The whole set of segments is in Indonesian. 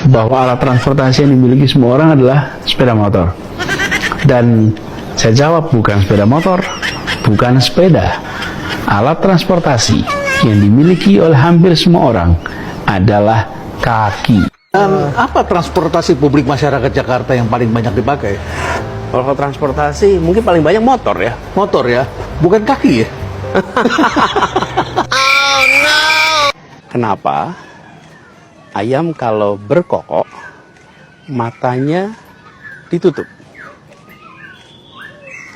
bahwa alat transportasi yang dimiliki semua orang adalah sepeda motor. Dan saya jawab, bukan sepeda motor, bukan sepeda. Alat transportasi yang dimiliki oleh hampir semua orang adalah kaki. Dan apa transportasi publik masyarakat Jakarta yang paling banyak dipakai? Kalau transportasi mungkin paling banyak motor ya. Motor ya, bukan kaki ya? Oh no! Kenapa ayam kalau berkokok matanya ditutup?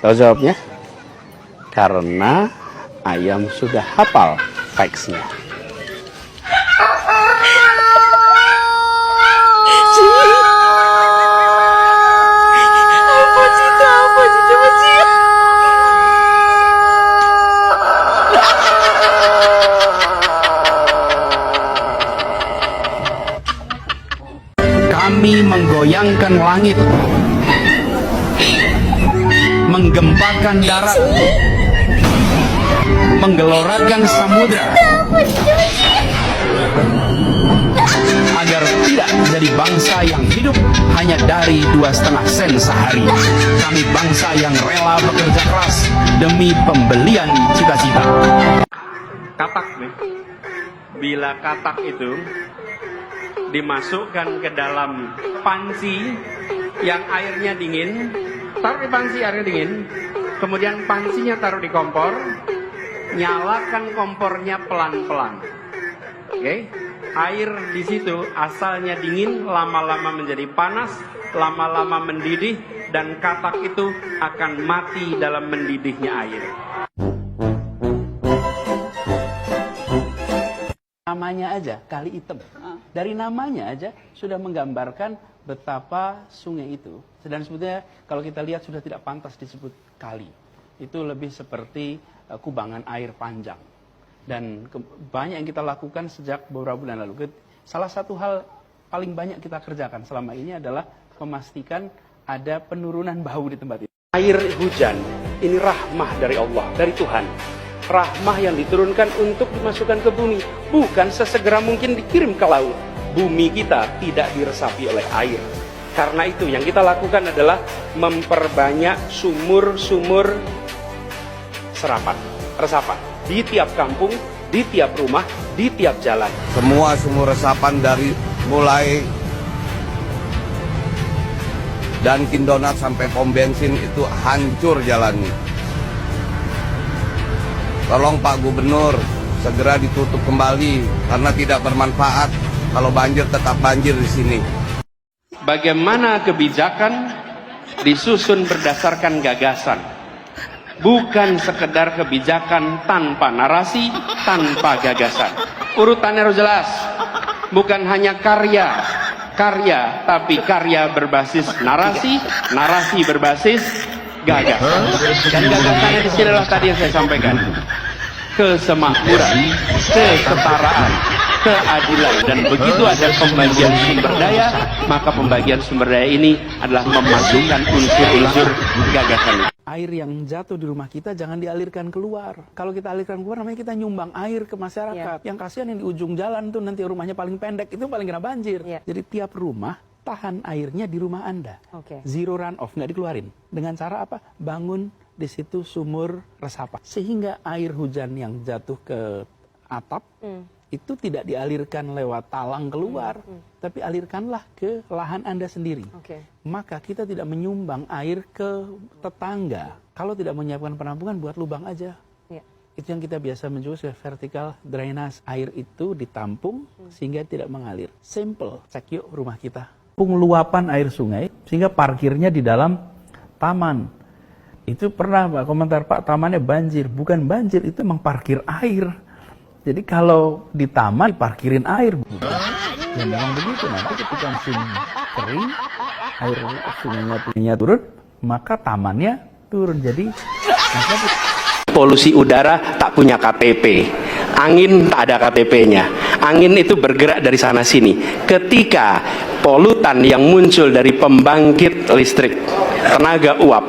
Tahu jawabnya? Karena ayam sudah hafal facts-nya. Kami menggoyangkan langit, menggempakan darat, menggelorakan samudra, agar tidak jadi bangsa yang hidup hanya dari 2,5 sen sehari. Kami bangsa yang rela bekerja keras demi pembelian cita-cita. Katak nih, bila katak itu dimasukkan ke dalam panci yang airnya dingin, taruh di panci airnya dingin, kemudian pancinya taruh di kompor, nyalakan kompornya pelan-pelan. Oke, air di situ asalnya dingin, lama-lama menjadi panas, lama-lama mendidih, dan katak itu akan mati dalam mendidihnya air. Namanya aja Kali Item. Dari namanya aja sudah menggambarkan betapa sungai itu. Dan sebetulnya kalau kita lihat sudah tidak pantas disebut kali. Itu lebih seperti kubangan air panjang. Dan banyak yang kita lakukan sejak beberapa bulan lalu. Salah satu hal paling banyak kita kerjakan selama ini adalah memastikan ada penurunan bau di tempat itu. Air hujan ini rahmah dari Allah, dari Tuhan. Rahmah yang diturunkan untuk dimasukkan ke bumi, bukan sesegera mungkin dikirim ke laut. Bumi kita tidak diresapi oleh air. Karena itu yang kita lakukan adalah memperbanyak sumur-sumur resapan di tiap kampung, di tiap rumah, di tiap jalan. Semua sumur resapan dari mulai Dunkin Donat sampai pom bensin itu hancur jalannya. Tolong Pak Gubernur segera ditutup kembali karena tidak bermanfaat. Kalau banjir tetap banjir di sini. Bagaimana kebijakan disusun berdasarkan gagasan, bukan sekedar kebijakan tanpa narasi, tanpa gagasan. Urutannya harus jelas, bukan hanya karya, tapi karya berbasis narasi, narasi berbasis gagasan. Dan gagasannya di sini adalah tadi yang saya sampaikan: kesemakmuran, kesetaraan, keadilan. Dan begitu ada pembagian sumber daya, maka pembagian sumber daya ini adalah memasukkan unsur-unsur gagasan. Air yang jatuh di rumah kita jangan dialirkan keluar. Kalau kita alirkan keluar, namanya kita nyumbang air ke masyarakat. Yang kasihan yang di ujung jalan tuh nanti rumahnya paling pendek, itu paling kena banjir. Jadi tiap rumah tahan airnya di rumah Anda. Zero run off, nggak dikeluarin. Dengan cara apa? Bangun di situ sumur resapan. Sehingga air hujan yang jatuh ke atap itu tidak dialirkan lewat talang keluar, tapi alirkanlah ke lahan Anda sendiri. Maka kita tidak menyumbang air ke tetangga. Kalau tidak menyiapkan penampungan, buat lubang aja. Itu yang kita biasa menyebut vertical drainage. Air itu ditampung sehingga tidak mengalir. Simple. Cek yuk rumah kita. Luapan air sungai sehingga parkirnya di dalam taman. Itu pernah Pak komentar, Pak tamannya banjir. Bukan banjir, itu emang parkir air. Jadi kalau di taman parkirin air. Ya memang begitu. Nanti ketika musim kering, air sungainya turun, maka tamannya turun. Jadi polusi udara tak punya KTP, angin tak ada KTP-nya, angin itu bergerak dari sana sini. Ketika polutan yang muncul dari pembangkit listrik tenaga uap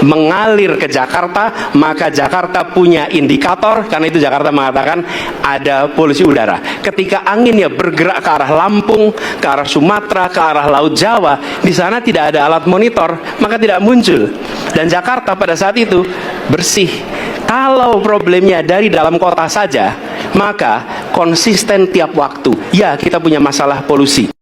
mengalir ke Jakarta, maka Jakarta punya indikator, karena itu Jakarta mengatakan ada polusi udara. Ketika anginnya bergerak ke arah Lampung, ke arah Sumatera, ke arah Laut Jawa, di sana tidak ada alat monitor, maka tidak muncul. Dan Jakarta pada saat itu bersih. Kalau problemnya dari dalam kota saja, maka konsisten tiap waktu. Ya, kita punya masalah polusi.